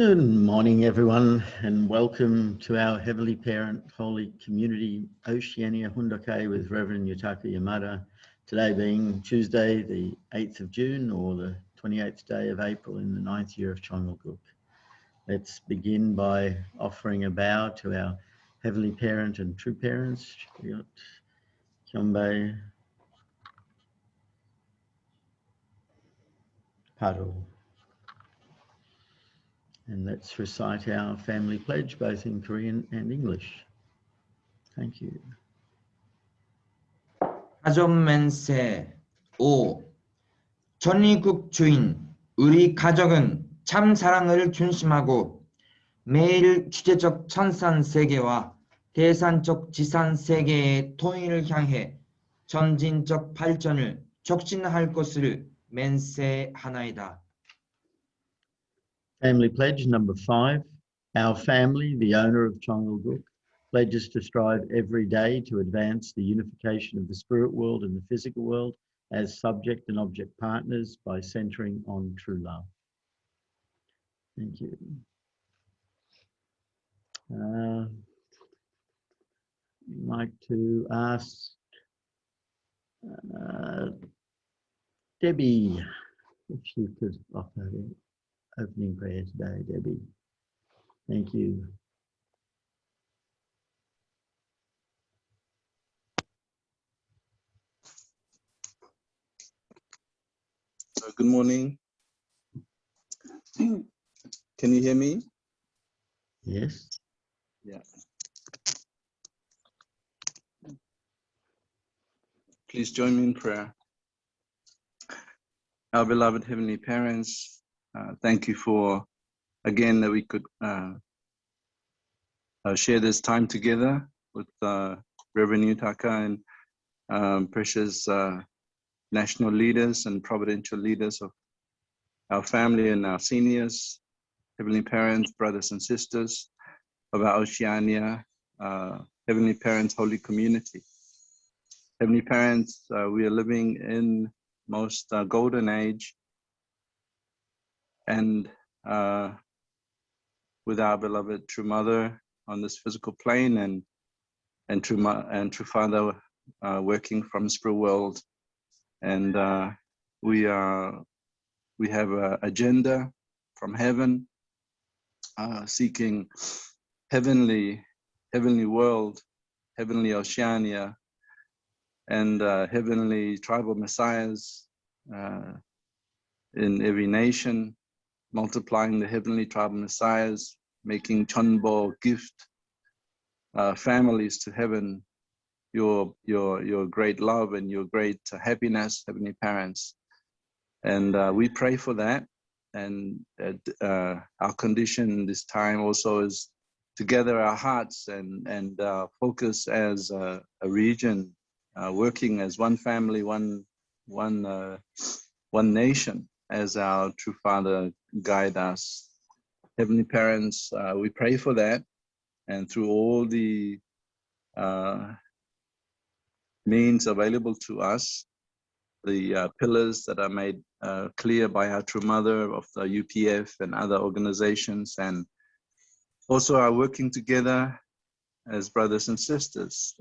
Good morning, everyone, and welcome to our Heavenly Parent Holy Community Oceania Hundokai with Reverend Yutaka Yamada. Today being Tuesday, the 8th of June, or the 28th day of April in the 9th year of Chongalguk. Let's begin by offering a bow to our Heavenly Parent and True Parents. We got Kyombe, Paro. And let's recite our family pledge, both in Korean and English. Thank you. 가족맨세 5. 전위국 주인, 우리 가족은 참 사랑을 중심하고 매일 주제적 천산 세계와 대산적 지산 세계의 통일을 향해 점진적 발전을 촉진할 것을 맹세하나이다. Family pledge number 5. Our family, the owner of Chongalguk, pledges to strive every day to advance the unification of the spirit world and the physical world as subject and object partners by centering on true love. Thank you. I'd like to ask Debbie if she could offer the opening prayer today, Debbie. Thank you. Good morning. Can you hear me? Yes. Yeah. Please join me in prayer. Our beloved Heavenly Parents, thank you for, again, that we could share this time together with Reverend Yutaka and precious national leaders and providential leaders of our family and our seniors, Heavenly Parents, brothers and sisters of our Oceania, Heavenly Parents, Holy Community. Heavenly Parents, we are living in most golden age, and with our beloved True Mother on this physical plane, and True Father working from spirit world, and we have an agenda from heaven, seeking heavenly world, heavenly Oceania, and heavenly tribal messiahs in every nation, multiplying the heavenly tribal messiahs, making Chonbo gift families to heaven, your great love and your great happiness, Heavenly Parents. And we pray for that. And our condition this time also is to gather our hearts and focus as a region, working as one family, one nation, as our True Father guide us. Heavenly Parents, we pray for that, and through all the means available to us, the pillars that are made clear by our True Mother of the UPF and other organizations, and also are working together as brothers and sisters,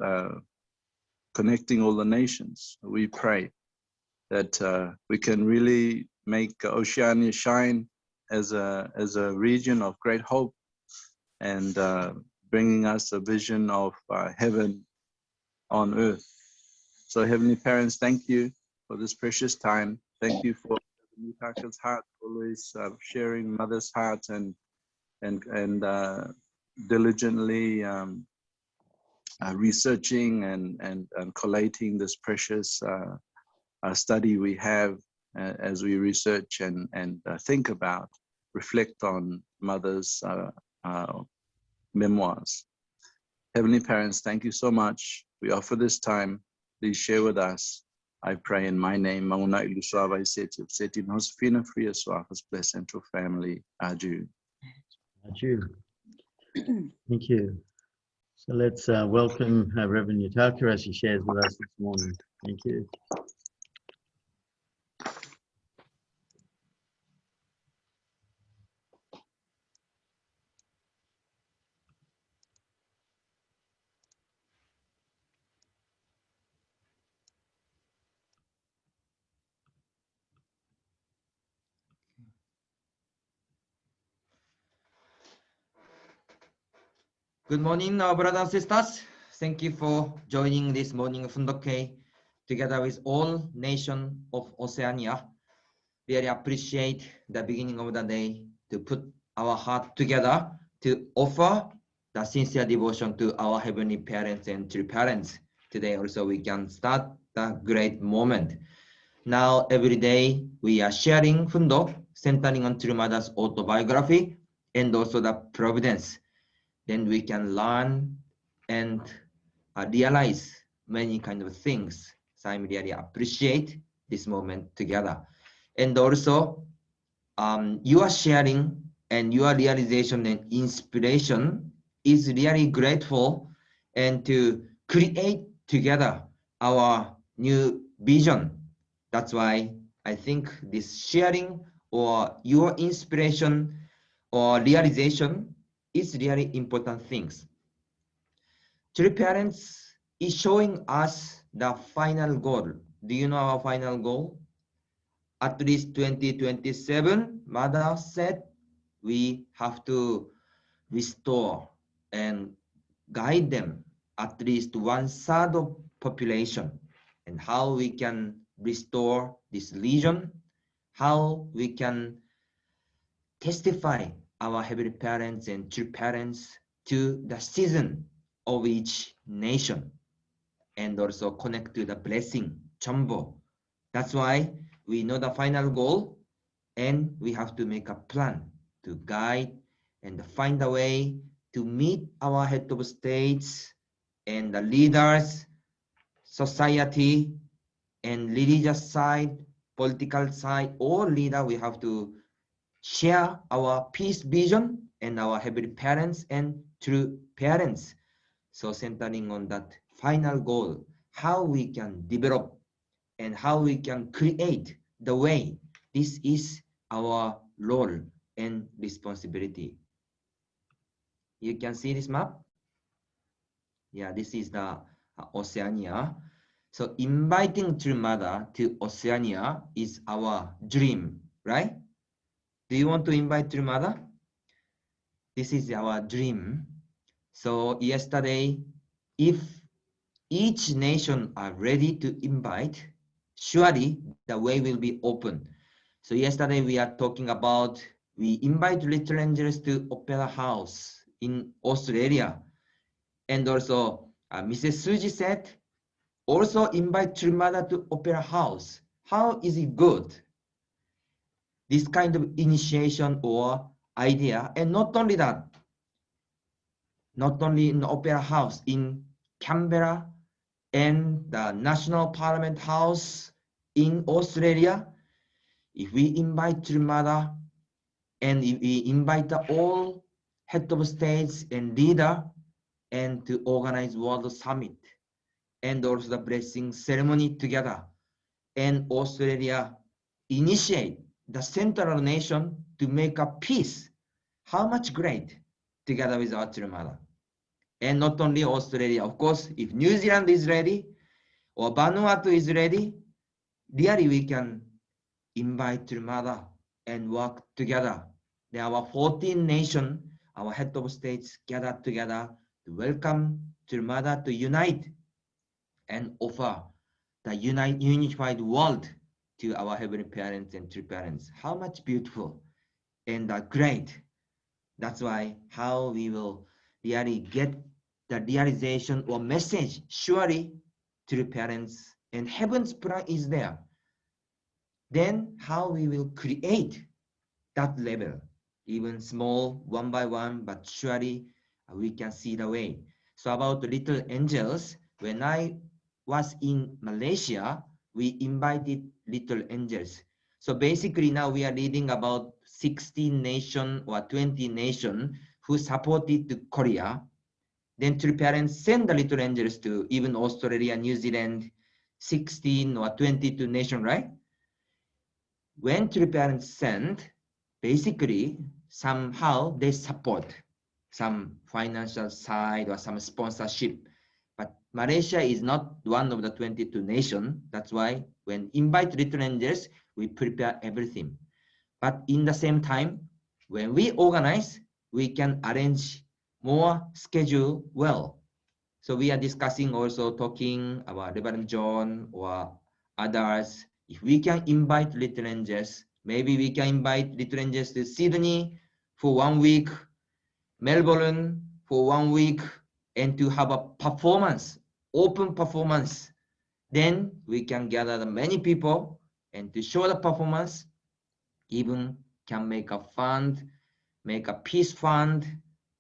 connecting all the nations. We pray that we can really make Oceania shine as a region of great hope, and bringing us a vision of heaven on earth. So Heavenly Parents, thank you for this precious time. Thank you for Yutaka's heart, always sharing Mother's heart and diligently researching and collating this precious study we have as we research and think about, reflect on Mother's memoirs. Heavenly Parents, thank you so much. We offer this time. Please share with us. I pray in my name. Mauna ilusava iseti seti nosfina free swafas bless and true family. Adieu. Adieu. Thank you. So let's welcome Reverend Yutaka as she shares with us this morning. Thank you. Good morning, brothers and sisters. Thank you for joining this morning Fundoke together with all nations of Oceania. Really appreciate the beginning of the day to put our heart together to offer the sincere devotion to our heavenly parents and true parents. Today also we can start the great moment. Now every day we are sharing Fundok, centering on True Mother's autobiography and also the providence. Then we can learn and realize many kind of things. So I really appreciate this moment together. And also, your sharing and your realization and inspiration is really grateful, and to create together our new vision. That's why I think this sharing or your inspiration or realization is really important things. True parents is showing us the final goal. Do you know our final goal? At least 2027, Mother said we have to restore and guide them at least 1/3 of population. And how we can restore this region, how we can testify our heavenly parents and true parents to the season of each nation, and also connect to the blessing, Chambo. That's why we know the final goal, and we have to make a plan to guide and find a way to meet our head of states and the leaders, society, and religious side, political side, all leader. We have to share our peace vision and our heavenly parents and true parents. So centering on that final goal, how we can develop and how we can create the way. This is our role and responsibility. You can see this map. Yeah, this is the Oceania. So inviting True Mother to Oceania is our dream, right? Do you want to invite True Mother? This is our dream. So yesterday, if each nation are ready to invite, surely the way will be open. So yesterday we are talking about, we invite Little Angels to Opera House in Australia. And also Mrs. Suji said, also invite True Mother to Opera House. How is it good? This kind of initiation or idea. And not only that, not only in the Opera House, in Canberra and the National Parliament House in Australia, if we invite True Mother and if we invite all head of states and leader and to organize World Summit and also the blessing ceremony together, and Australia initiate the central nation to make a peace, how much great together with our True Mother. And not only Australia, of course, if New Zealand is ready or Vanuatu is ready, really we can invite True Mother and work together. There are 14 nations, our head of states gathered together to welcome True Mother to unite and offer the unified world to our heavenly parents and true parents. How much beautiful and great. That's why how we will really get the realization or message, surely true parents and heaven's plan is there. Then how we will create that level, even small, one by one, but surely we can see the way. So about the little angels, when I was in Malaysia, we invited little angels. So basically now we are reading about 16 nations or 20 nations who supported to Korea. Then true parents send the little angels to even Australia, New Zealand, 16 or 22 nations, right? When true parents send, basically somehow they support some financial side or some sponsorship. But Malaysia is not one of the 22 nations. That's why when invite little angels, we prepare everything. But in the same time, when we organize, we can arrange more schedule well. So we are discussing also talking about Reverend John or others. If we can invite Little Angels, maybe we can invite Little Angels to Sydney for 1 week, Melbourne for 1 week, and to have a performance, open performance. Then we can gather many people and to show the performance, even can make a fund, make a peace fund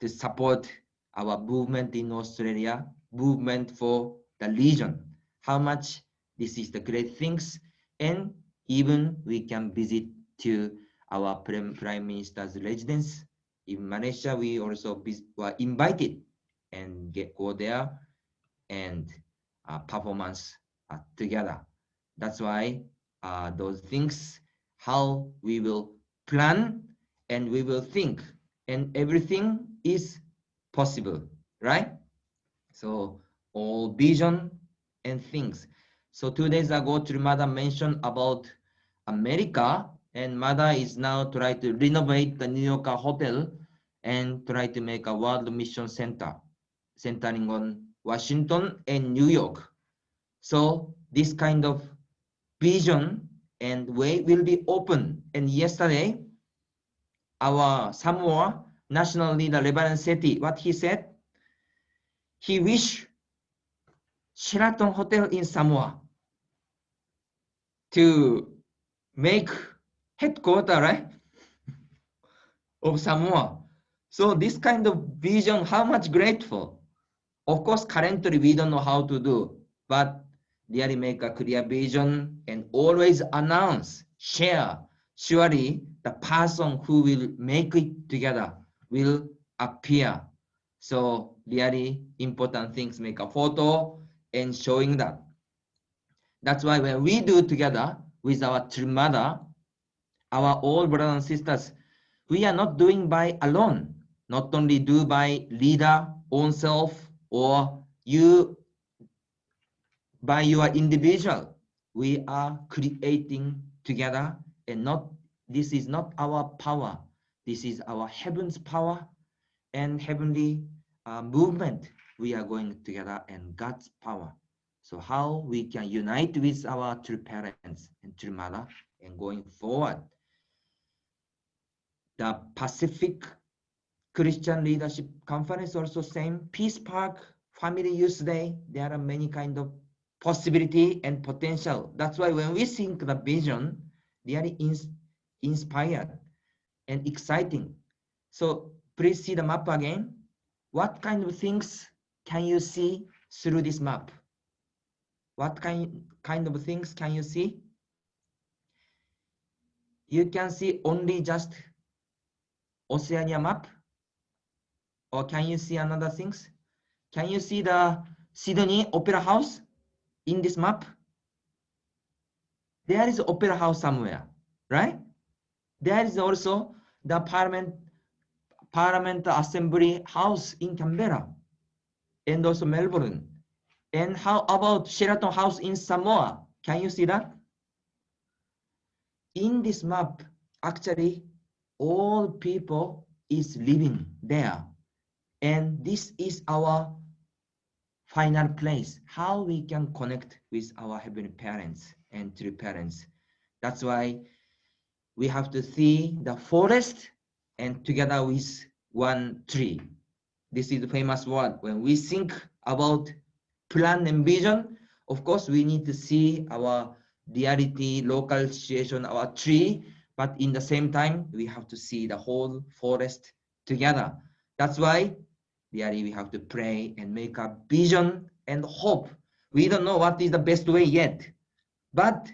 to support our movement in Australia, movement for the region. How much this is the great things, and even we can visit to our Prime Minister's residence in Malaysia. We also were invited and go there and performance together. That's why those things, how we will plan and we will think, and everything is possible, right? So all vision and things. So 2 days ago, Trimada mentioned about America, and Mada is now trying to renovate the New York hotel and try to make a world mission center, centering on Washington and New York. So this kind of vision and way will be open. And yesterday, our Samoa national leader, Reverend Seti, what he said, he wished Sheraton Hotel in Samoa to make headquarters, right, of Samoa. So this kind of vision, how much grateful. Of course, currently we don't know how to do, but really make a clear vision and always announce, share. Surely the person who will make it together will appear. So really important things, make a photo and showing that. That's why when we do together with our Trimada, our all brothers and sisters, we are not doing by alone, not only do by leader, own self, or you by your individual. We are creating together, and not this is not our power. This is our heaven's power and heavenly movement. We are going together and God's power. So how we can unite with our true parents and true mother and going forward. The Pacific Christian Leadership Conference also same. Peace Park, Family Youth Day, there are many kind of possibility and potential. That's why when we think the vision, they are inspired and exciting. So please see the map again. What kind of things can you see through this map? What kind of things can you see? You can see only just Oceania map, or can you see another things? Can you see the Sydney Opera House in this map? There is Opera House somewhere, right? There is also the Parliament Assembly House in Canberra and also Melbourne. And how about Sheraton House in Samoa? Can you see that? In this map, actually, all people is living there. And this is our final place, how we can connect with our heavenly parents and true parents. That's why we have to see the forest and together with one tree. This is the famous word. When we think about plan and vision, of course, we need to see our reality, local situation, our tree, but in the same time, we have to see the whole forest together. That's why really we have to pray and make a vision and hope. We don't know what is the best way yet, but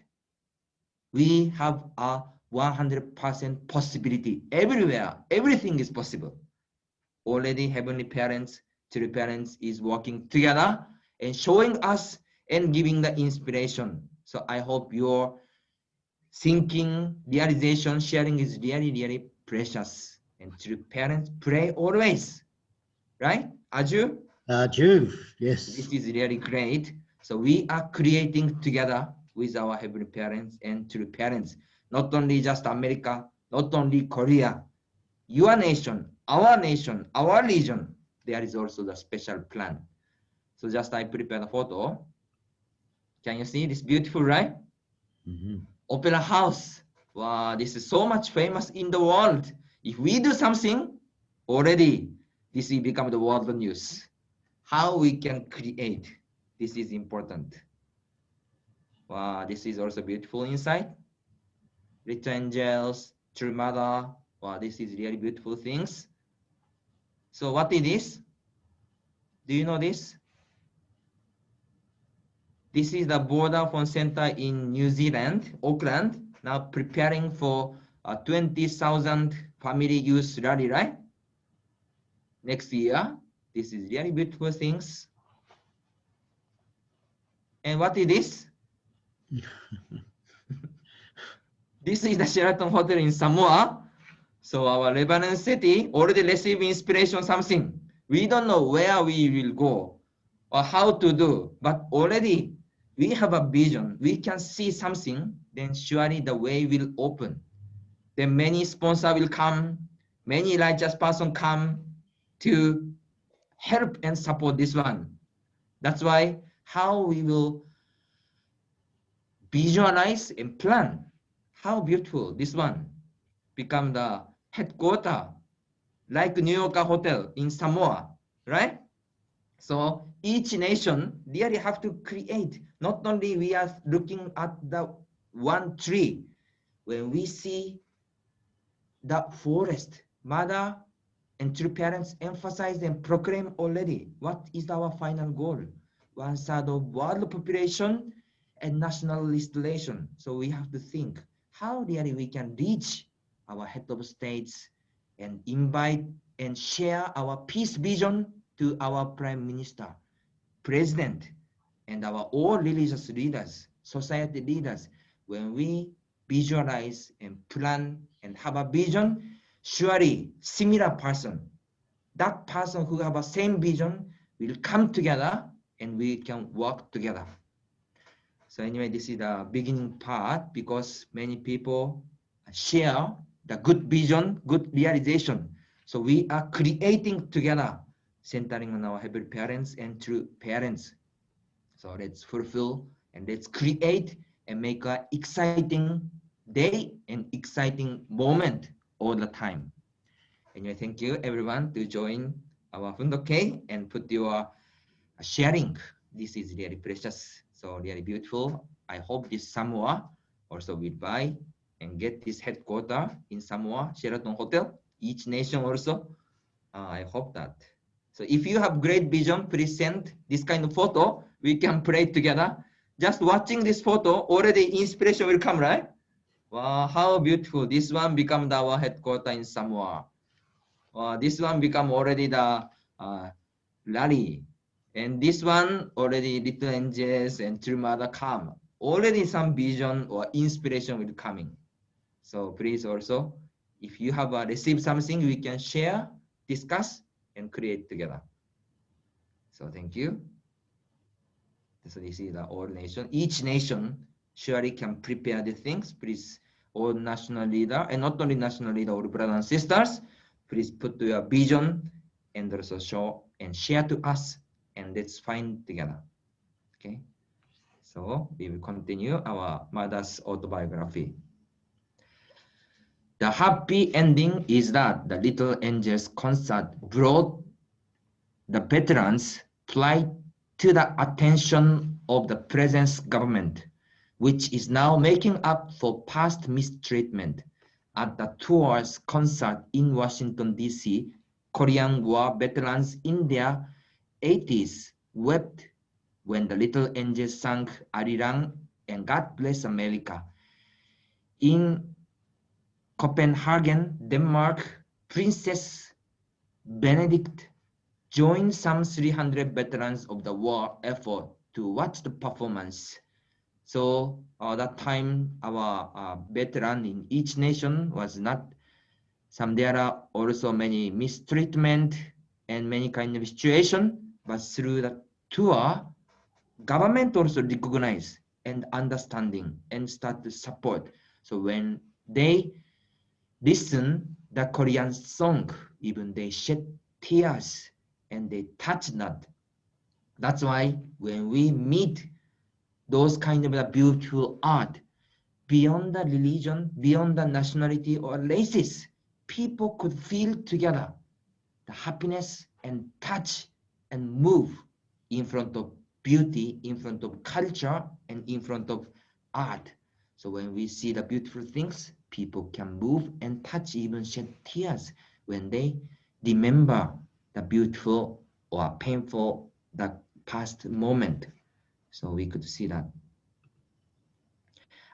we have a 100% possibility everywhere. Everything is possible. Already heavenly parents, true parents is working together and showing us and giving the inspiration. So I hope your thinking, realization, sharing is really, really precious. And true parents pray always, right? Aju? Juve, yes. This is really great. So we are creating together with our heavenly parents and true parents, not only just America, not only Korea, your nation, our region, there is also the special plan. So just I prepared a photo. Can you see this beautiful, right? Opera house. Wow, this is so much famous in the world. If we do something, already this will become the world news. How we can create, this is important. Wow, this is also beautiful inside. Little angels, True Mother. Wow, this is really beautiful things. So what is this? Do you know this? This is the Vodafone Center in New Zealand, Auckland, now preparing for a 20,000 family use rally, right? Next year. This is really beautiful things. And what is this? This is the Sheraton Hotel in Samoa. So our Lebanon city already received inspiration something. We don't know where we will go or how to do, but already we have a vision. We can see something, then surely the way will open. Then many sponsors will come, many righteous person come to help and support this one. That's why how we will visualize and plan. How beautiful this one become the headquarter, like New York Hotel in Samoa, right? So each nation really have to create. Not only we are looking at the one tree, when we see the forest, mother and true parents emphasize and proclaim already what is our final goal. 1/3 of world population and national restoration. So we have to think how really we can reach our head of states and invite and share our peace vision to our prime minister, president, and our all religious leaders, society leaders. When we visualize and plan and have a vision, surely similar person, that person who have a same vision will come together and we can work together. So anyway, this is the beginning part because many people share the good vision, good realization. So we are creating together, centering on our heavenly parents and true parents. So let's fulfill and let's create and make an exciting day and exciting moment all the time. Anyway, thank you everyone to join our Fundoke and put your sharing. This is really precious, so really beautiful. I hope this Samoa also will buy and get this headquarter in Samoa, Sheraton Hotel, each nation also. I hope that. So if you have great vision, please send this kind of photo. We can pray together. Just watching this photo, already inspiration will come, right? Wow, how beautiful. This one become our headquarter in Samoa. This one become already the rally. And this one already little angels and true mother come. Already some vision or inspiration will coming. So please also, if you have received something, we can share, discuss, and create together. So thank you. So this is the all nation. Each nation surely can prepare the things. Please, all national leader, and not only national leader, all brothers and sisters, please put your vision and also show and share to us, and let's find together. Okay. So we will continue our mother's autobiography. The happy ending is that the Little Angels concert brought the veterans' plight to the attention of the present government, which is now making up for past mistreatment. At the tour's concert in Washington, D.C., Korean War veterans in their 80s wept when the Little Angels sang Arirang and God Bless America. In Copenhagen, Denmark, Princess Benedict joined some 300 veterans of the war effort to watch the performance. So that time, our veteran in each nation was not, there are also many mistreatment and many kind of situation, but through the tour, government also recognize and understanding and start to support. So when they listen the Korean song, even they shed tears and they touch not. That's why when we meet those kind of a beautiful art, beyond the religion, beyond the nationality or races, people could feel together the happiness and touch and move in front of beauty, in front of culture, and in front of art. So when we see the beautiful things, people can move and touch, even shed tears when they remember the beautiful or painful, the past moment. So we could see that.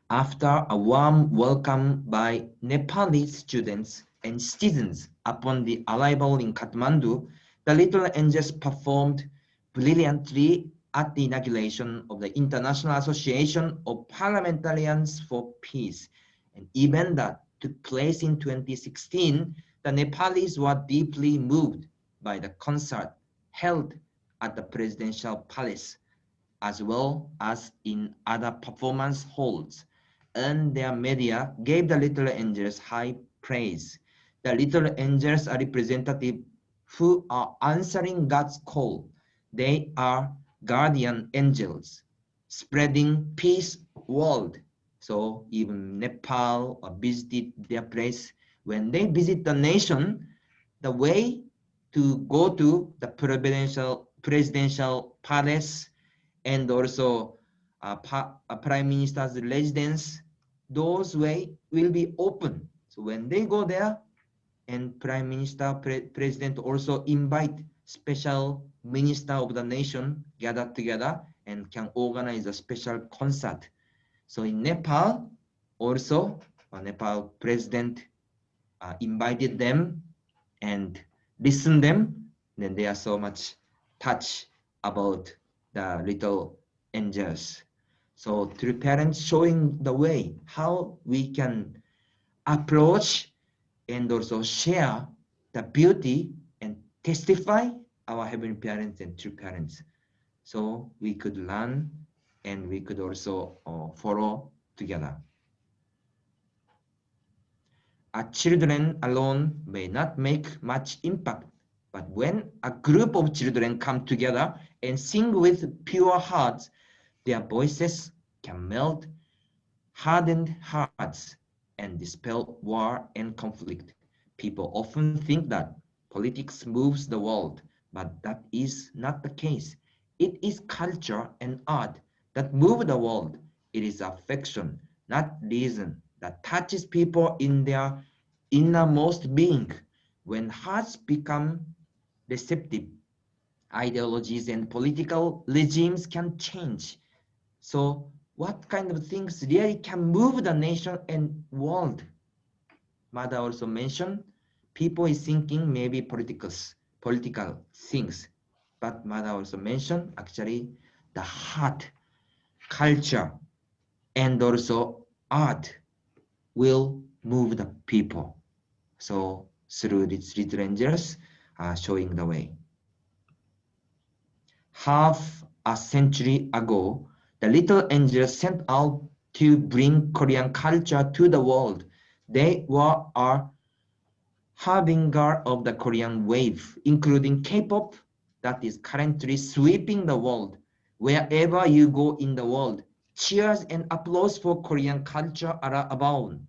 After a warm welcome by Nepali students and citizens upon the arrival in Kathmandu, the Little Angels performed brilliantly at the inauguration of the International Association of Parliamentarians for Peace, an event that took place in 2016. The Nepalis were deeply moved by the concert held at the Presidential Palace, as well as in other performance halls, and their media gave the Little Angels high praise. The Little Angels are representatives who are answering God's call. They are guardian angels, spreading peace world. So even Nepal visited their place. When they visit the nation, the way to go to the presidential palace and also a prime minister's residence, those way will be open. So when they go there, and prime minister, president also invite special minister of the nation gathered together and can organize a special concert. So in Nepal, also Nepal president invited them and listened them. Then they are so much touched about the little angels. So true parents showing the way how we can approach and also share the beauty and testify our heavenly parents and true parents. So we could learn and we could also follow together. Our children alone may not make much impact, but when a group of children come together and sing with pure hearts, their voices can melt hardened hearts and dispel war and conflict. People often think that politics moves the world, but that is not the case. It is culture and art that move the world. It is affection, not reason, that touches people in their innermost being. When hearts become receptive, ideologies and political regimes can change. So what kind of things really can move the nation and world? Mother also mentioned people is thinking maybe political things, but Mother also mentioned actually the heart, culture, and also art will move the people. So through these little angels showing the way. Half a century ago, the little angels sent out to bring Korean culture to the world. They were a harbinger of the Korean wave, including K-pop that is currently sweeping the world. Wherever you go in the world, cheers and applause for Korean culture are abound.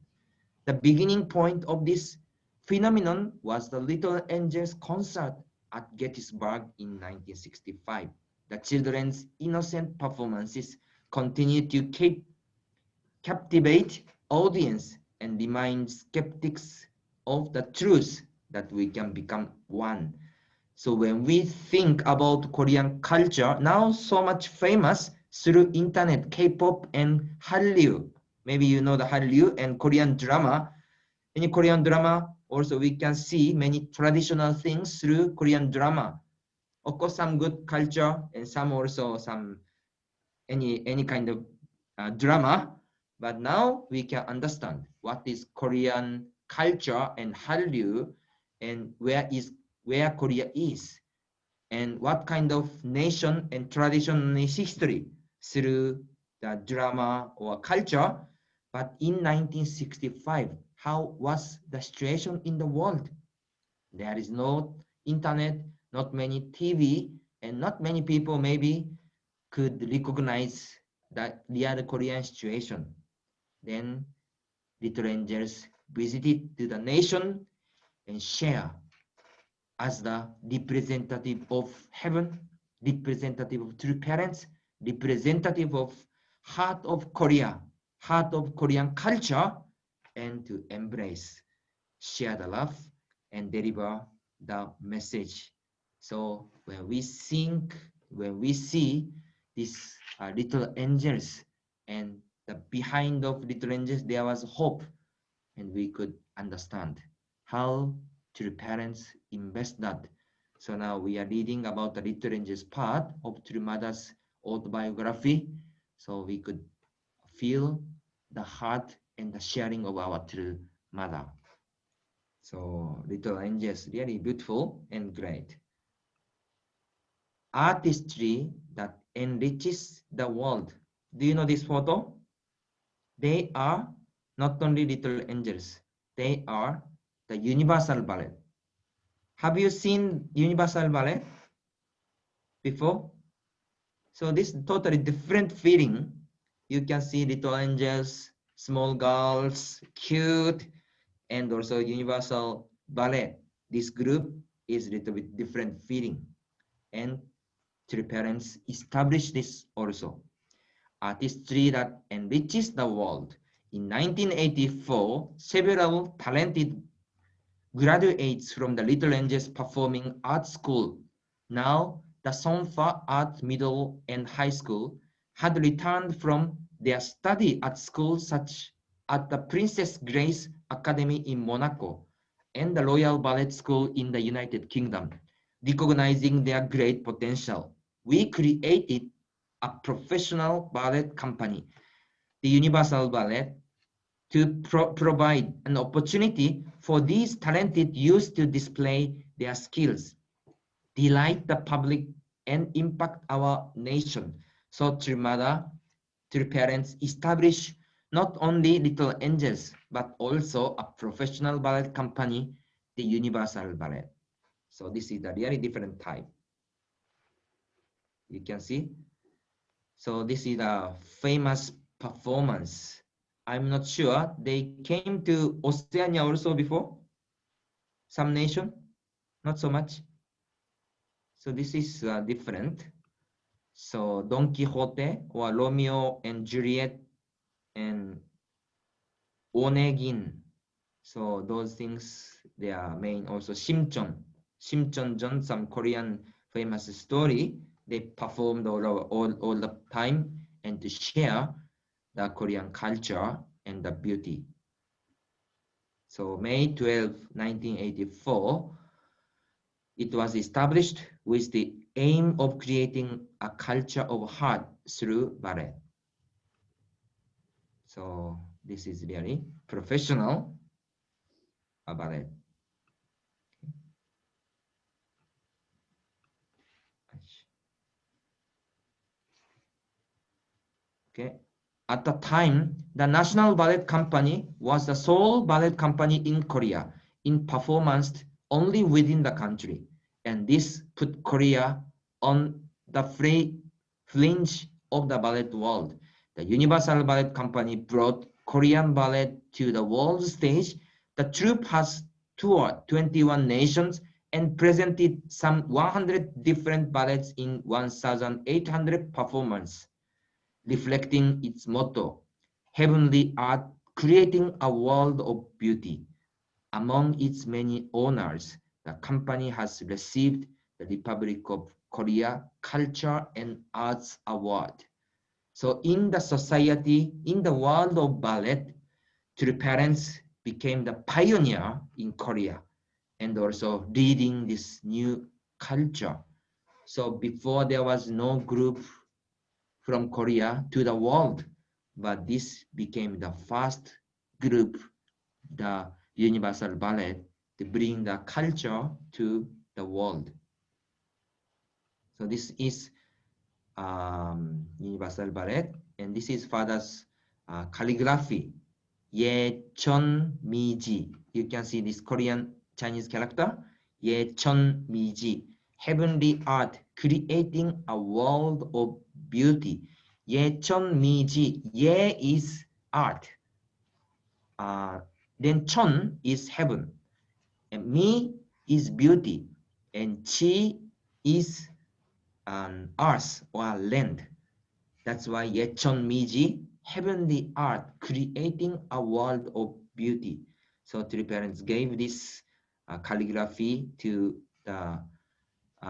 The beginning point of this phenomenon was the Little Angels concert at Gettysburg in 1965. The children's innocent performances continue to captivate audience and remind skeptics of the truth that we can become one. So when we think about Korean culture, now so much famous through internet, K-pop and Hallyu. Maybe you know the Hallyu and Korean drama. In Korean drama, also we can see many traditional things through Korean drama. Of course, some good culture and some also some any kind of drama. But now we can understand what is Korean culture and Hallyu, and where Korea is, and what kind of nation and tradition is history through the drama or culture. But in 1965, how was the situation in the world? There is no internet, not many TV, and not many people maybe could recognize that real Korean situation. Then little angels visited to the nation and share as the representative of heaven, representative of true parents, representative of heart of Korea, heart of Korean culture, and to embrace, share the love, and deliver the message. So when we sing, when we see these little angels, and the behind of little angels, there was hope, and we could understand how true parents invest that. So now we are reading about the little angels part of True Mother's autobiography, so we could feel the heart and the sharing of our true mother. So little angels, really beautiful and great. Artistry that enriches the world. Do you know this photo? They are not only little angels, they are the Universal Ballet. Have you seen Universal Ballet before? So this totally different feeling. You can see little angels, small girls, cute, and also Universal Ballet. This group is a little bit different feeling. And true parents establish this also. Artistry that enriches the world. In 1984, several talented graduates from the Little Angels Performing Arts School, now the Sonfa Art Middle and High School, had returned from their study at schools such as the Princess Grace Academy in Monaco and the Royal Ballet School in the United Kingdom. Recognizing their great potential, we created a professional ballet company, the Universal Ballet, to provide an opportunity for these talented youth to display their skills, delight the public, and impact our nation. So True Mother, True Parents establish not only Little Angels, but also a professional ballet company, the Universal Ballet. So this is a really different type. You can see. So this is a famous performance. I'm not sure. They came to Oceania also before? Some nation? Not so much. So this is different. So Don Quixote or Romeo and Juliet and Onegin. So those things, they are main. Also Simchon. Simchon, some Korean famous story. They performed all the time and to share the Korean culture and the beauty. So May 12, 1984, it was established with the aim of creating a culture of heart through ballet. So this is really professional ballet. Okay. At the time, the National Ballet Company was the sole ballet company in Korea in performance only within the country. And this put Korea on the fringe of the ballet world. The Universal Ballet Company brought Korean ballet to the world stage. The troupe has toured 21 nations and presented some 100 different ballets in 1,800 performances, reflecting its motto, heavenly art, creating a world of beauty. Among its many honors, the company has received the Republic of Korea Culture and Arts Award. So in the society, in the world of ballet, True Parents became the pioneer in Korea and also leading this new culture. So before there was no group from Korea to the world, but this became the first group, the Universal Ballet, to bring the culture to the world. So this is Universal Ballet, and this is father's calligraphy, Ye Chon Mi Ji. You can see this Korean Chinese character, Ye Chon Mi Ji, heavenly art, creating a world of beauty. 예천 미지, 예 is art. Then 천 is heaven. And mi is beauty. And chi is earth or land. That's why 예천 미지, heavenly art, creating a world of beauty. So three parents gave this calligraphy to the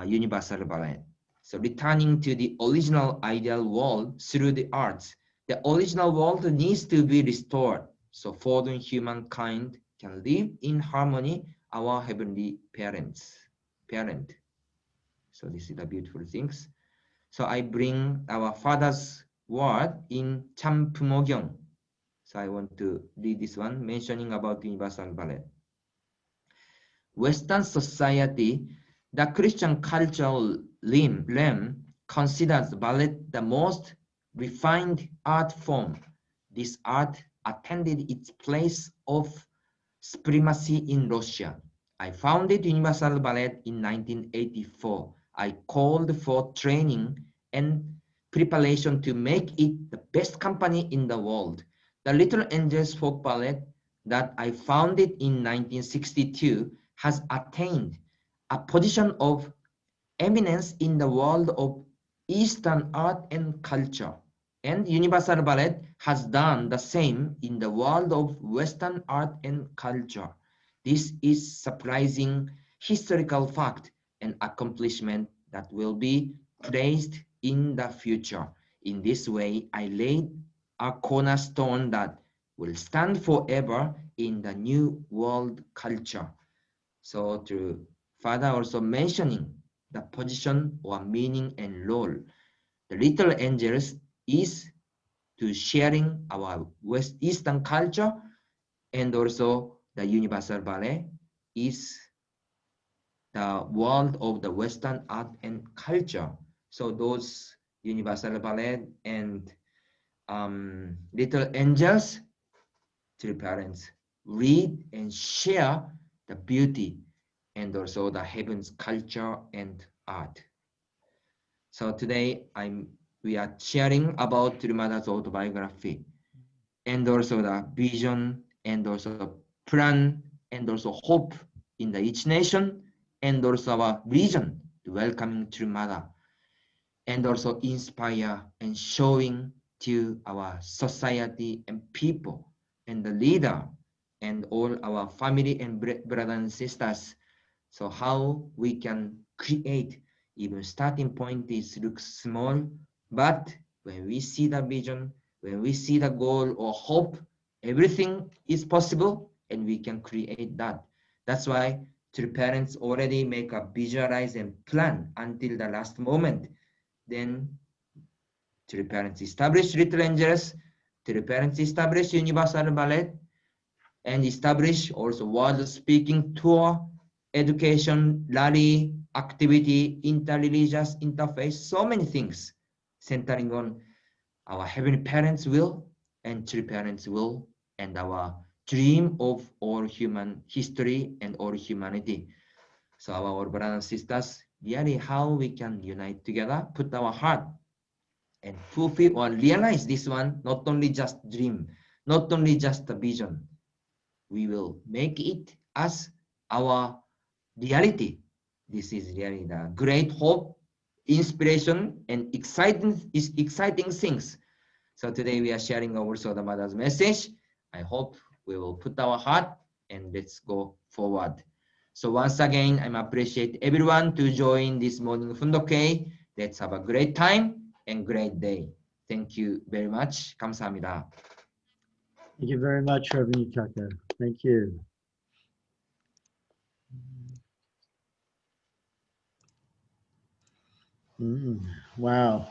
universal ballet. So returning to the original ideal world through the arts, the original world needs to be restored. So fallen humankind can live in harmony, our heavenly parent. So this is the beautiful things. So I bring our Father's word in 참 부모경. So I want to read this one, mentioning about universal ballet. Western society, the Christian cultural realm considers ballet the most refined art form. This art attended its place of supremacy in Russia. I founded Universal Ballet in 1984. I called for training and preparation to make it the best company in the world. The Little Angels Folk Ballet that I founded in 1962 has attained a position of eminence in the world of Eastern art and culture. And Universal Ballet has done the same in the world of Western art and culture. This is surprising historical fact and accomplishment that will be praised in the future. In this way, I laid a cornerstone that will stand forever in the new world culture. So to Father also mentioning the position or meaning and role. The Little Angels is to sharing our West Eastern culture, and also the Universal Ballet is the world of the Western art and culture. So those Universal Ballet and Little Angels, three parents, read and share the beauty and also the heaven's culture and art. So today we are sharing about Trimada's autobiography and also the vision and also plan and also hope in the each nation and also our vision to welcoming Trimada and also inspire and showing to our society and people and the leader and all our family and brothers and sisters. So how we can create, even starting point is looks small, but when we see the vision, when we see the goal or hope, everything is possible and we can create that. That's why three parents already make a visualize and plan until the last moment. Then three parents establish Little Angels, three parents establish Universal Ballet, and establish also world speaking tour, education, rally, activity, interreligious interface, so many things centering on our heavenly parents' will and three parents' will and our dream of all human history and all humanity. So our brothers and sisters, really how we can unite together, put our heart and fulfill or realize this one, not only just dream, not only just a vision. We will make it as our reality. This is really the great hope, inspiration, and exciting things. So today we are sharing also the mother's message. I hope we will put our heart and let's go forward. So once again, I appreciate everyone to join this morning Fundoke. Let's have a great time and great day. Thank you very much. 감사합니다. Thank you very much, Reverend Yutaka. Thank you. Wow.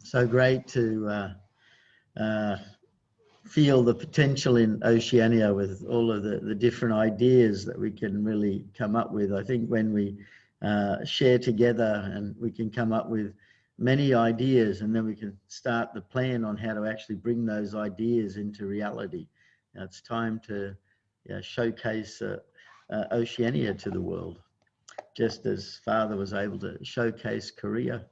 So great to feel the potential in Oceania with all of the different ideas that we can really come up with. I think when we share together and we can come up with many ideas and then we can start the plan on how to actually bring those ideas into reality. Now it's time to showcase Oceania to the world. just as Father was able to showcase Korea,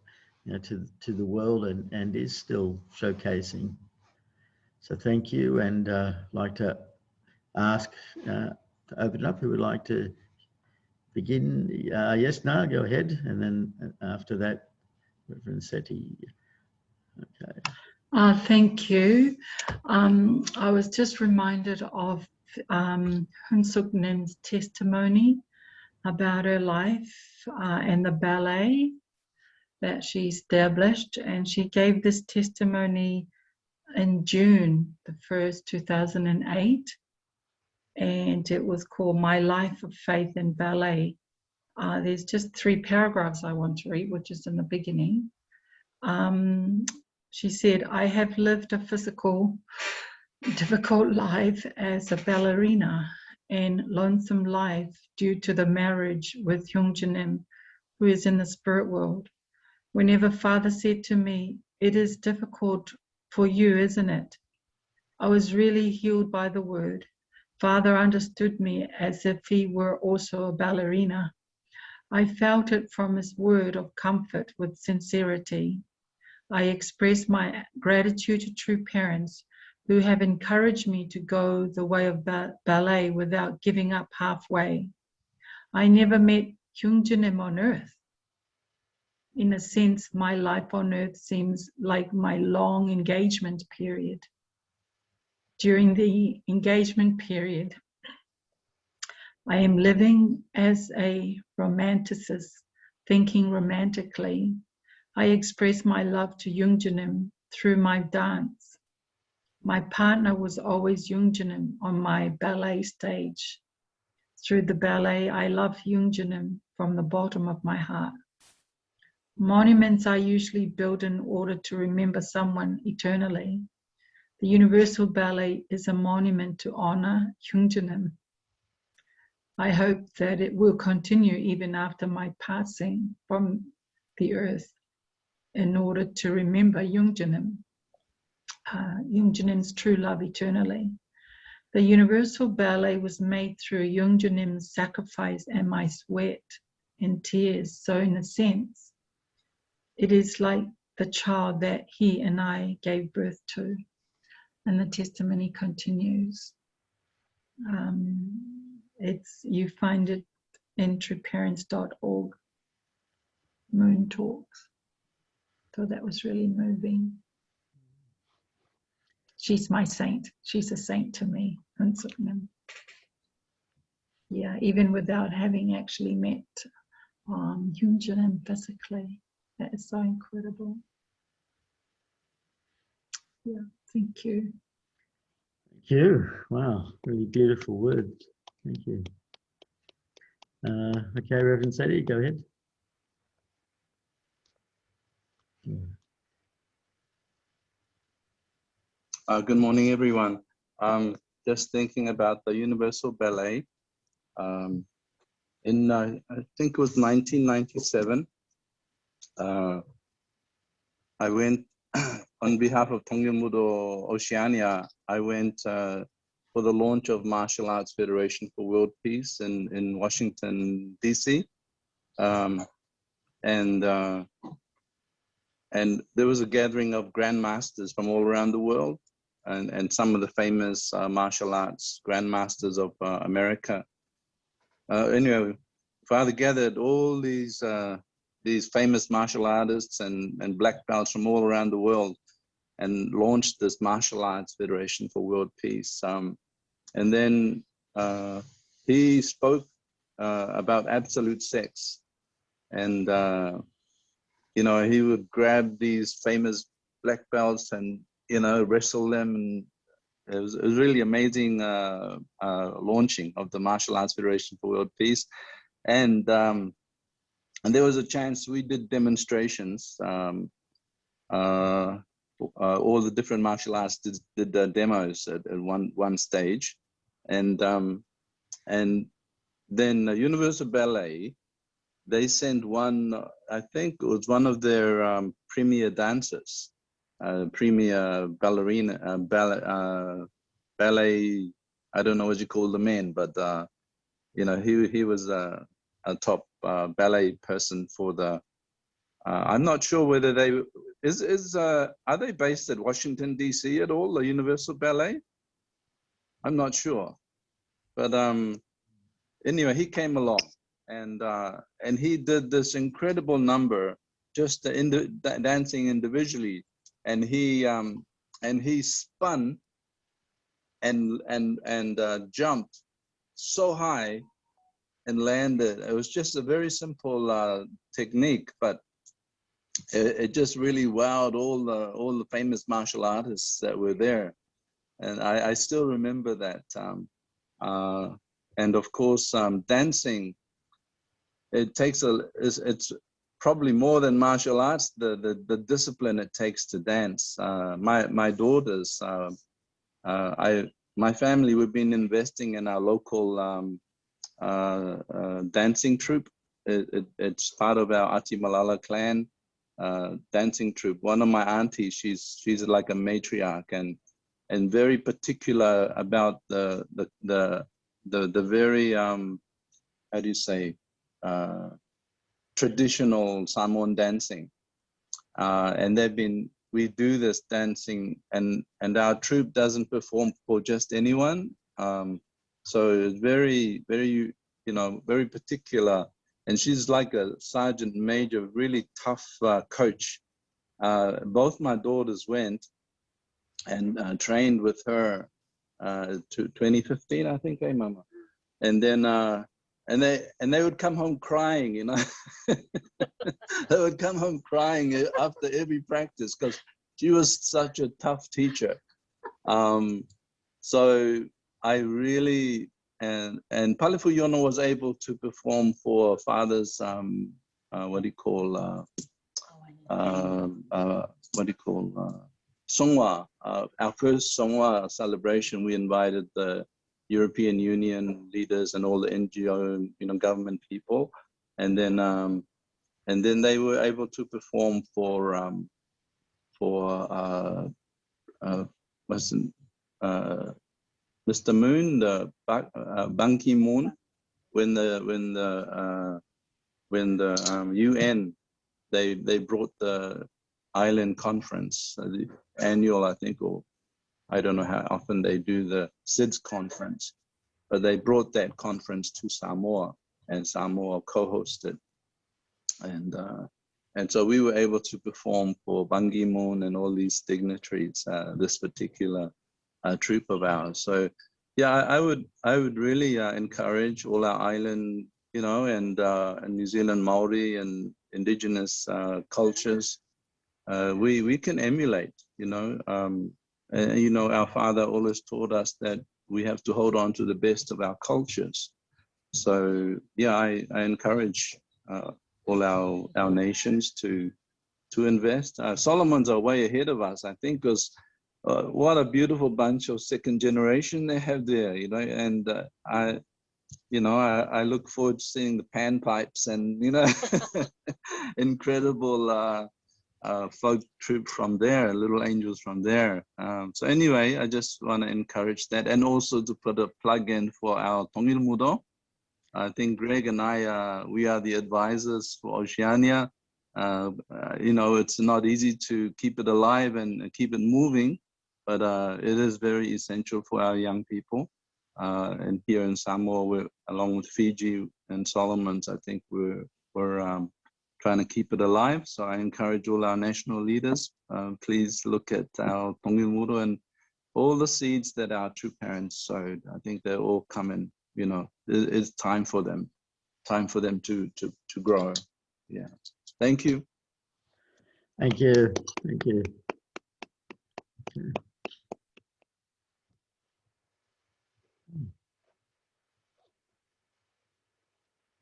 to the world and is still showcasing. So thank you, and like to ask to open it up. Who would like to begin? Yes, no, go ahead, and then after that, Reverend Seti. Okay. Thank you. I was just reminded of Hun Suk Nim's testimony about her life and the ballet that she established, and she gave this testimony in June the 1st, 2008, and it was called My Life of Faith in Ballet. There's just 3 paragraphs I want to read, which is in the beginning. She said, I have lived a physical, difficult life as a ballerina and lonesome life due to the marriage with Hyungjanim, who is in the spirit world. Whenever Father said to me, it is difficult for you, isn't it? I was really healed by the word. Father understood me as if he were also a ballerina. I felt it from his word of comfort with sincerity. I express my gratitude to true parents who have encouraged me to go the way of ballet without giving up halfway. I never met Hyungjanim on earth. In a sense, my life on earth seems like my long engagement period. During the engagement period, I am living as a romanticist, thinking romantically. I express my love to Hyungjanim through my dance. My partner was always Hyungjanim on my ballet stage. Through the ballet, I love Hyungjanim from the bottom of my heart. Monuments are usually built in order to remember someone eternally. The Universal Ballet is a monument to honor Hyungjanim. I hope that it will continue even after my passing from the earth in order to remember Hyungjanim, Hyungjanim's true love eternally. The Universal Ballet was made through Hyungjanim's sacrifice and my sweat and tears. So in a sense, it is like the child that he and I gave birth to. And the testimony continues. You find it in trueparents.org, Moon Talks. So that was really moving. She's my saint. She's a saint to me. Yeah, even without having actually met Hyungjanim physically. That is so incredible. Yeah, thank you. Thank you. Wow, really beautiful words. Thank you. Okay, Reverend Sadie, go ahead. Good morning, everyone. Just thinking about the Universal Ballet. In I think it was 1997, I went on behalf of Tongyemudo Oceania. I went for the launch of Martial Arts Federation for World Peace in Washington, D.C. And there was a gathering of grandmasters from all around the world, and some of the famous martial arts grandmasters of America. Anyway, Father gathered all these famous martial artists and black belts from all around the world and launched this Martial Arts Federation for World Peace. And then he spoke about absolute sex. And, you know, he would grab these famous black belts and, you know, wrestle them. And it was really amazing launching of the Martial Arts Federation for World Peace. And there was a chance we did demonstrations. All the different martial arts did demos at one stage, and then Universal Ballet, they sent one. I think it was one of their premier dancers, premier ballerina, ballet. I don't know what you call the men, but you know, he was a top ballet person for the. I'm not sure whether they are they based at Washington D.C. at all, the Universal Ballet. I'm not sure, but anyway, he came along and he did this incredible number, just dancing individually, and he spun and jumped so high and landed. It was just a very simple technique, but it just really wowed all the famous martial artists that were there, and I still remember that. And of course, dancing, it's probably more than martial arts, the discipline it takes to dance. My daughters, my family, we've been investing in our local dancing troupe. It's part of our Ati Malala clan dancing troupe. One of my aunties, she's like a matriarch and very particular about the very how do you say, traditional Samoan dancing, and we do this dancing, and our troupe doesn't perform for just anyone, so it's very very particular, and she's like a sergeant major, really tough coach. Both my daughters went and trained with her to 2015, I think, Mama, and then and they would come home crying, they would come home crying after every practice because she was such a tough teacher. So I really, and Palifu Yono was able to perform for Father's Songwa, our first Songwa celebration. We invited the European Union leaders and all the NGO, government people, and then they were able to perform for Mr. Moon, the Ban Ki-moon, when the UN they brought the island conference, the annual, I think, or I don't know how often they do the SIDS conference, but they brought that conference to Samoa, and Samoa co-hosted, and so we were able to perform for Ban Ki-moon and all these dignitaries, this particular troupe of ours. So yeah, I would really encourage all our island, and New Zealand Maori and indigenous cultures. We can emulate, our father always taught us that we have to hold on to the best of our cultures. So yeah, I encourage all our nations to invest. Solomons are way ahead of us, I think, because what a beautiful bunch of second generation they have there, and I look forward to seeing the panpipes and, incredible folk troupe from there, little angels from there. So anyway, I just want to encourage that, and also to put a plug in for our Tongil Mudo. I think Greg and I, we are the advisors for Oceania. It's not easy to keep it alive and keep it moving, but it is very essential for our young people. And here in Samoa, along with Fiji and Solomons, I think we're trying to keep it alive. So I encourage all our national leaders, please look at our Tongil Muro and all the seeds that our true parents sowed. I think they're all coming, it's time for them to grow. Yeah. Thank you. Thank you. Thank you. Okay.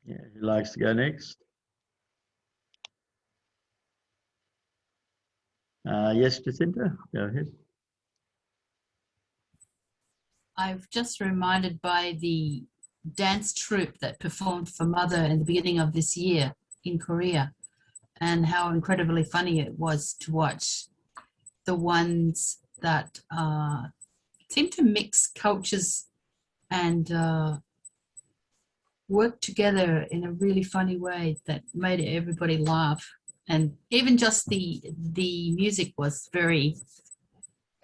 Yeah, who likes to go next? Yes, Jacinta, go ahead. I've just reminded by the dance troupe that performed for Mother in the beginning of this year in Korea, and how incredibly funny it was to watch the ones that seem to mix cultures and worked together in a really funny way that made everybody laugh. And even just the music was very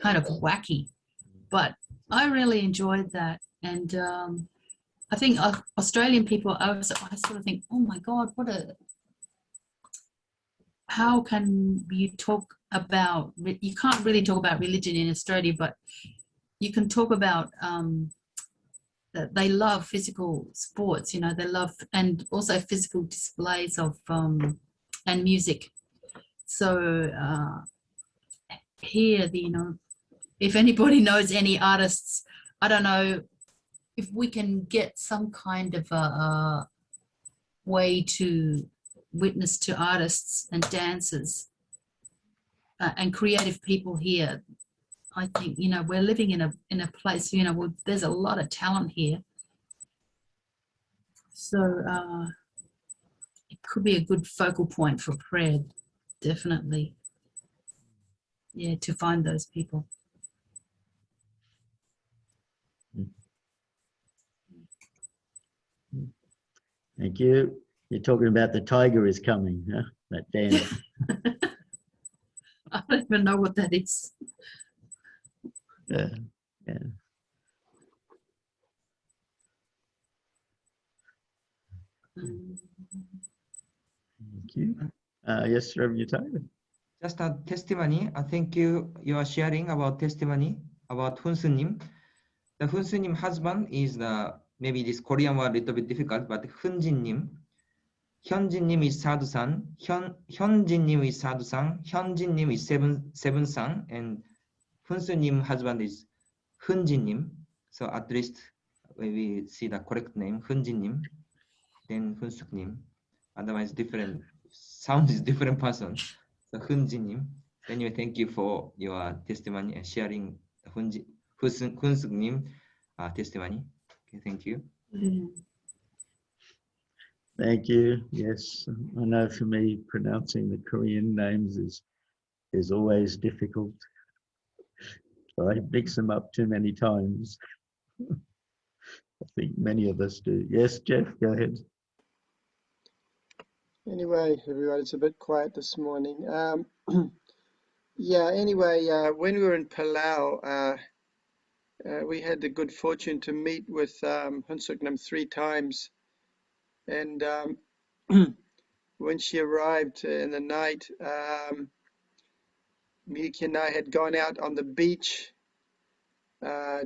kind of wacky, but I really enjoyed that. And I think Australian people, I sort of think, oh my God, how can you talk about, you can't really talk about religion in Australia, but you can talk about that they love physical sports, you know, they love, and also physical displays of, and music. So here, you know, if anybody knows any artists, I don't know if we can get some kind of a way to witness to artists and dancers and creative people here. I think, you know, we're living in a place, you know, where there's a lot of talent here. So it could be a good focal point for prayer, definitely. Yeah, to find those people. Thank you. You're talking about the tiger is coming, huh? That dance. I don't even know what that is. Yeah. Thank you. Yes, Reverend Utaka. Just a testimony. Thank you. You are sharing about testimony about Hunsunim. The Hunsunim husband is maybe this Korean word a little bit difficult, but Hunjinnim. Hyunjinnim is third son. Hyunjinnim is third son. Hyunjinnim is seventh son, and Hunsunim husband is Hunjinnim. So at least when we see the correct name, Hunjinnim, then Hunsuknim. Otherwise, different sound is different person. So Hunjinnim. Anyway, thank you for your testimony and sharing the Hunsuknim testimony. Okay, thank you. Thank you. Yes, I know for me, pronouncing the Korean names is always difficult. So I mix them up too many times. I think many of us do. Yes, Jeff, go ahead. Anyway, everyone, it's a bit quiet this morning. Yeah, anyway, when we were in Palau, we had the good fortune to meet with Hunsuknam 3 times. And when she arrived in the night, Miyuki and I had gone out on the beach,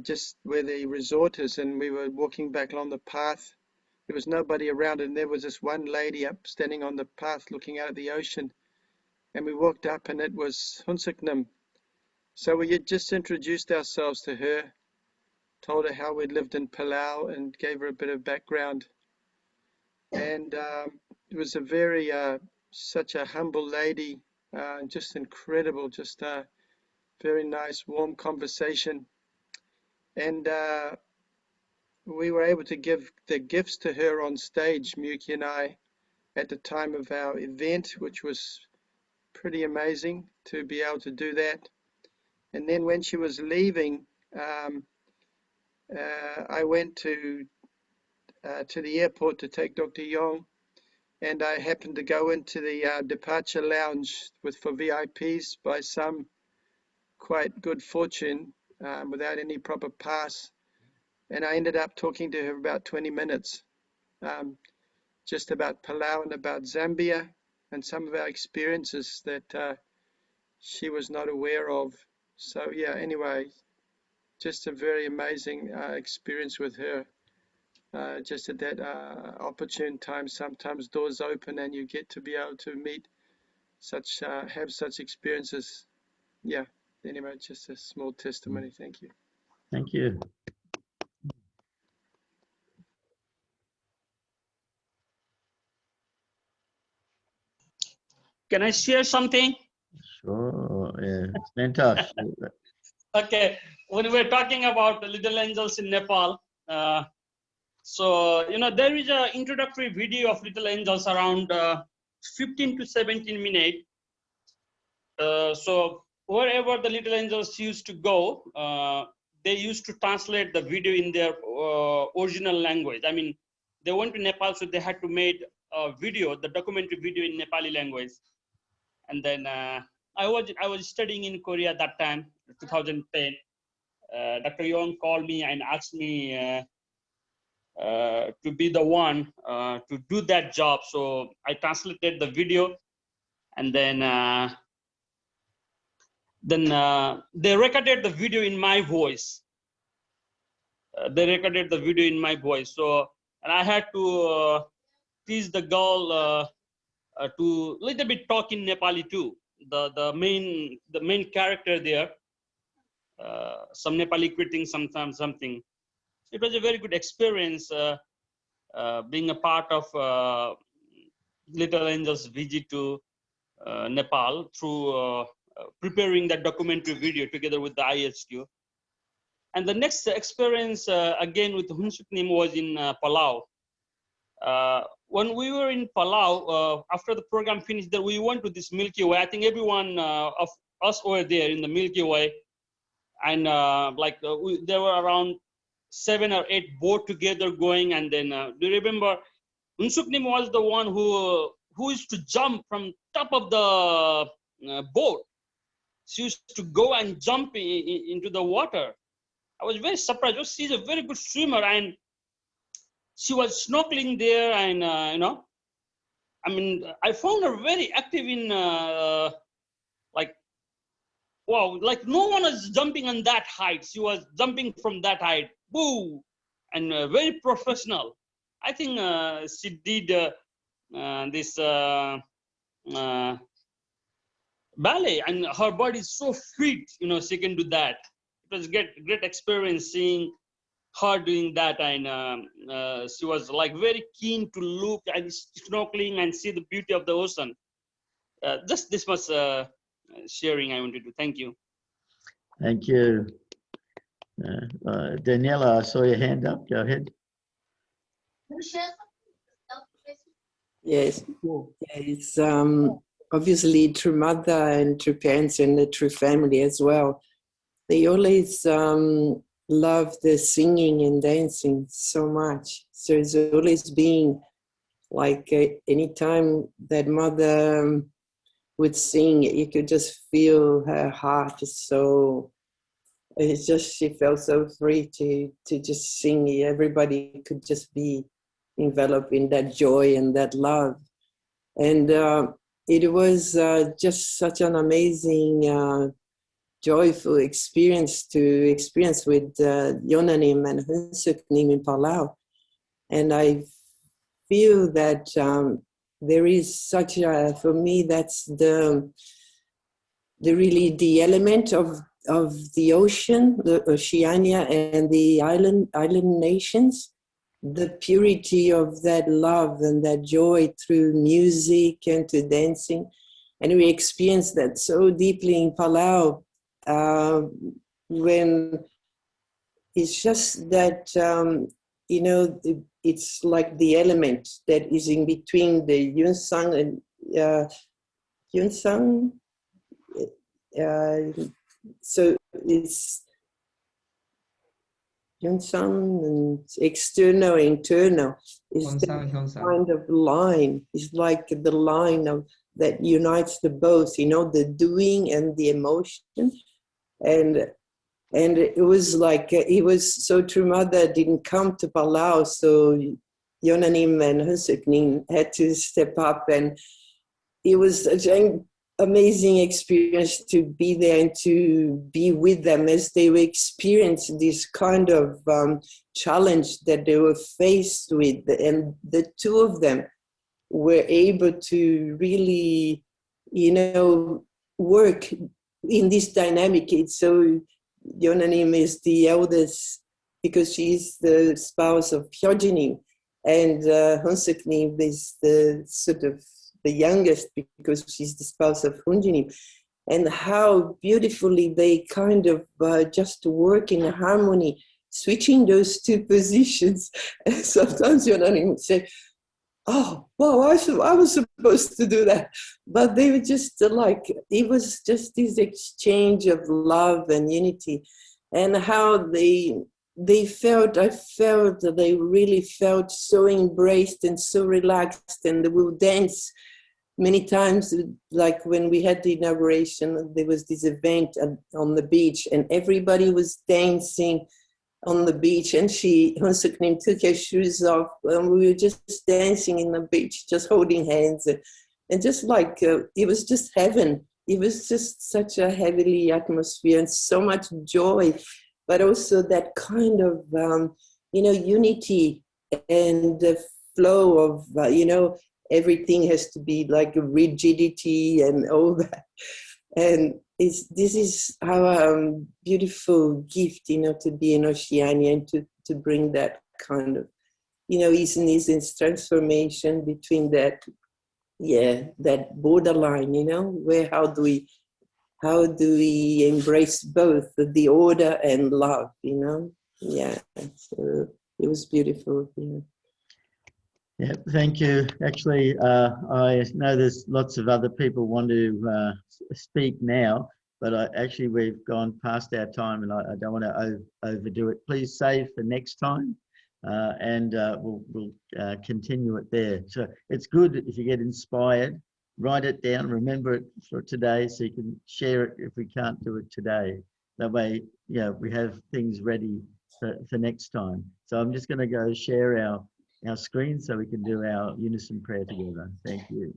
just where the resort is, and we were walking back along the path. There was nobody around, and there was this one lady up standing on the path looking out at the ocean. And we walked up, and it was Hunsuknam. So we had just introduced ourselves to her, told her how we'd lived in Palau, and gave her a bit of background. And it was a very, such a humble lady, just incredible, just a very nice, warm conversation. And we were able to give the gifts to her on stage, Miyuki and I, at the time of our event, which was pretty amazing to be able to do that. And then when she was leaving, I went to the airport to take Dr. Yong, and I happened to go into the departure lounge for VIPs by some quite good fortune, without any proper pass. And I ended up talking to her about 20 minutes, just about Palau and about Zambia and some of our experiences that she was not aware of. So yeah, anyway, just a very amazing experience with her. Just at that opportune time, sometimes doors open and you get to be able to meet such, have such experiences. Yeah, anyway, just a small testimony. Thank you. Thank you. Can I share something? Sure, yeah, Santosh. Okay, when we're talking about the little angels in Nepal, so, you know, there is an introductory video of little angels around 15 to 17 minutes. So wherever the little angels used to go, they used to translate the video in their original language. I mean, they went to Nepal, so they had to make a video, the documentary video in Nepali language. And then I was studying in Korea at that time, 2010. Dr. Young called me and asked me to be the one to do that job. So I translated the video, and then they recorded the video in my voice. So, and I had to teach the girl to little bit talk in Nepali too. The main character there, some Nepali quitting something. It was a very good experience being a part of Little Angel's visit to Nepal through preparing that documentary video together with the IHQ. And the next experience again with Hunsuknim was in Palau. When we were in Palau, after the program finished, there we went to this Milky Way. I think everyone of us were there in the Milky Way, and there were around 7 or 8 boats together going. And then do you remember Unsuknim was the one who used to jump from top of the boat. She used to go and jump into the water. I was very surprised. She's a very good swimmer, and she was snorkeling there. And I found her very active in wow, like no one was jumping on that height. She was jumping from that height, boo, and very professional. I think she did this ballet, and her body is so fit, she can do that. It was great experience seeing her doing that, and she was like very keen to look and snorkeling and see the beauty of the ocean. Just this much sharing I wanted to. Thank you. Thank you. Daniela, I saw your hand up. Go ahead. Yes, it's obviously true mother and true parents and the true family as well. They always love the singing and dancing so much. So it's always been like anytime that mother would sing, you could just feel her heart. So it's just, she felt so free to just sing. Everybody could just be enveloped in that joy and that love. And it was just such an amazing, joyful experience with Yonanim and Hunsuknim in Palau. And I feel that there is such a, for me, that's the really the element of the ocean, the Oceania and the island nations, the purity of that love and that joy through music and to dancing. And we experienced that so deeply in Palau, when it's just that, it's like the element that is in between the Yunsang and Yunsang. So it's Yunsang and external, internal. Is the kind of line. It's like the line of that unites the both, the doing and the emotion. And it was like, it was so true mother didn't come to Palau, so Yonanim and Hunsuknim had to step up, and it was such an amazing experience to be there and to be with them as they were experiencing this kind of challenge that they were faced with. And the two of them were able to really, work in this dynamic. So Yonanim is the eldest because she's the spouse of Pyojinim, and Hunsuknim is the sort of the youngest because she's the spouse of Hunjinim. And how beautifully they kind of just work in harmony, switching those two positions. And sometimes Yonanim would say, oh, well, I was supposed to do that. But they were just it was just this exchange of love and unity, and how they I felt that they really felt so embraced and so relaxed, and they will dance many times. Like when we had the inauguration, there was this event on the beach, and everybody was dancing on the beach, and Hunsuknim took her shoes off, and we were just dancing in the beach, just holding hands, and just like, it was just heaven. It was just such a heavenly atmosphere and so much joy, but also that kind of, unity and the flow of, everything has to be like a rigidity and all that. And this is our beautiful gift, to be in Oceania and to bring that kind of, easiness and transformation between that borderline, where how do we embrace both the order and love, Yeah, so it was beautiful. Yeah. Yeah, thank you. Actually, I know there's lots of other people want to speak now, but we've gone past our time, and I don't want to overdo it. Please save for next time, and we'll continue it there. So it's good if you get inspired, write it down, remember it for today, so you can share it if we can't do it today. That way, we have things ready for next time. So I'm just going to go share our screen so we can do our unison prayer together. Thank you.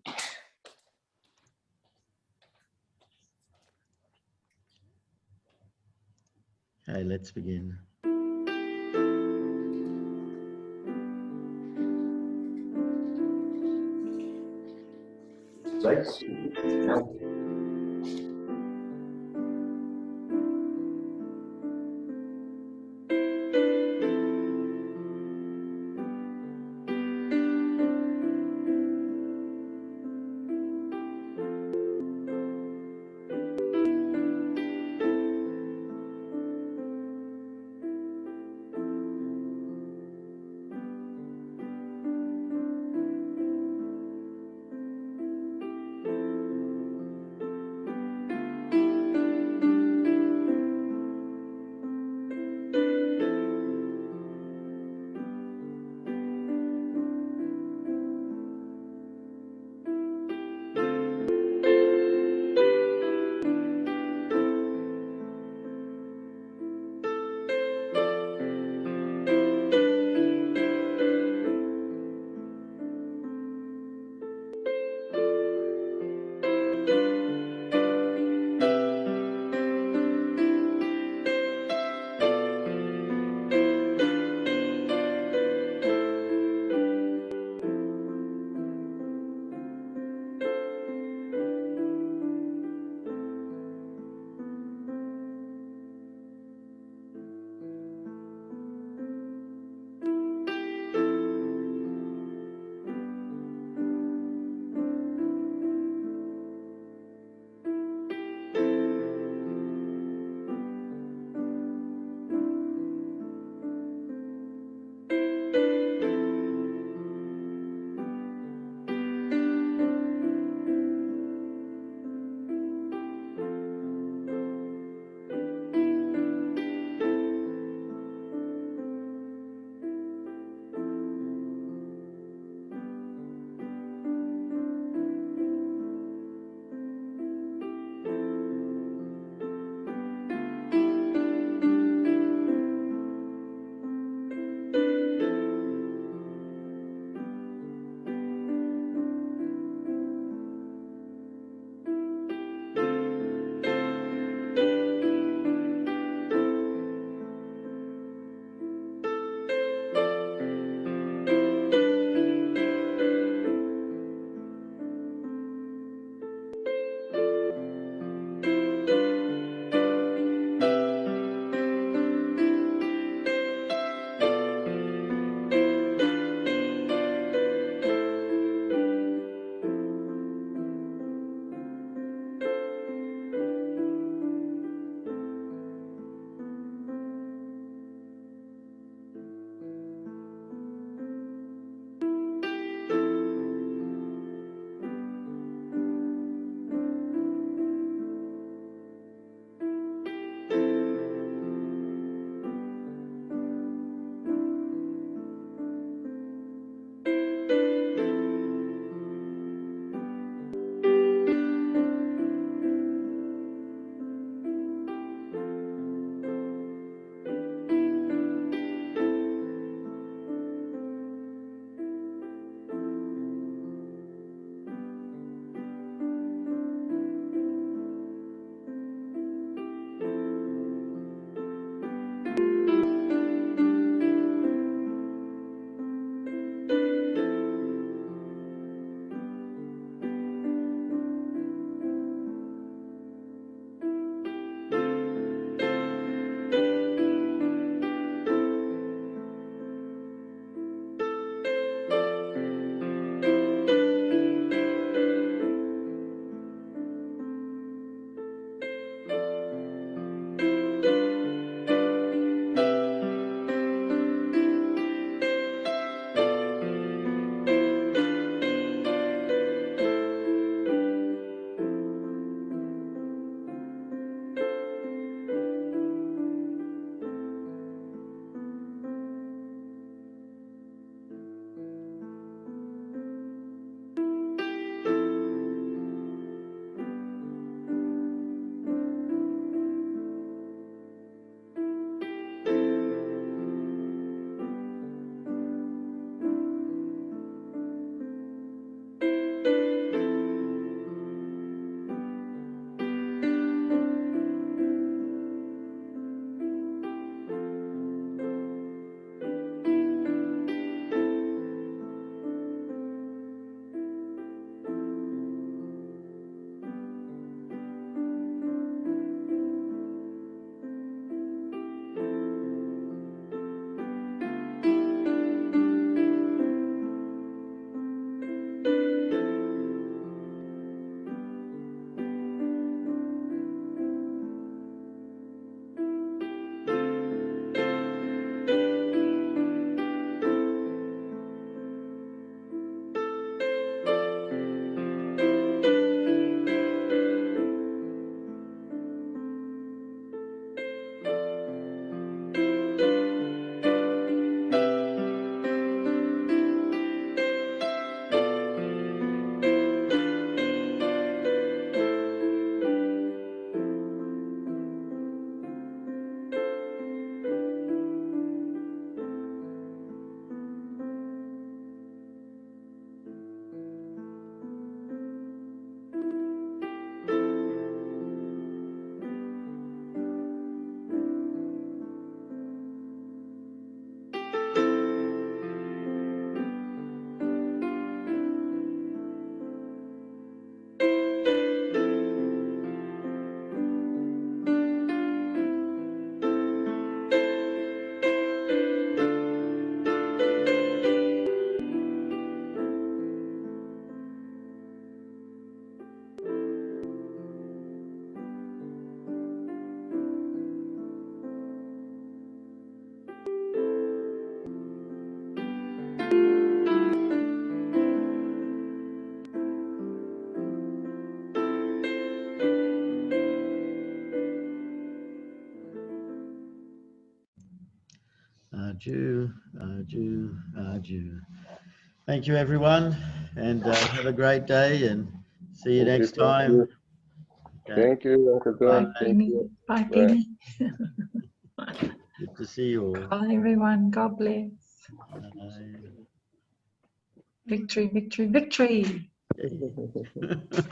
Okay, let's begin. Arju, Arju, Arju. Thank you, everyone, and have a great day, and see you next time. Okay. Thank you, Uncle John. Bye, Thank Penny. you. Bye, Bye. Penny. Good to see you all. Bye, everyone. God bless. Bye. Victory, victory, victory. Yay.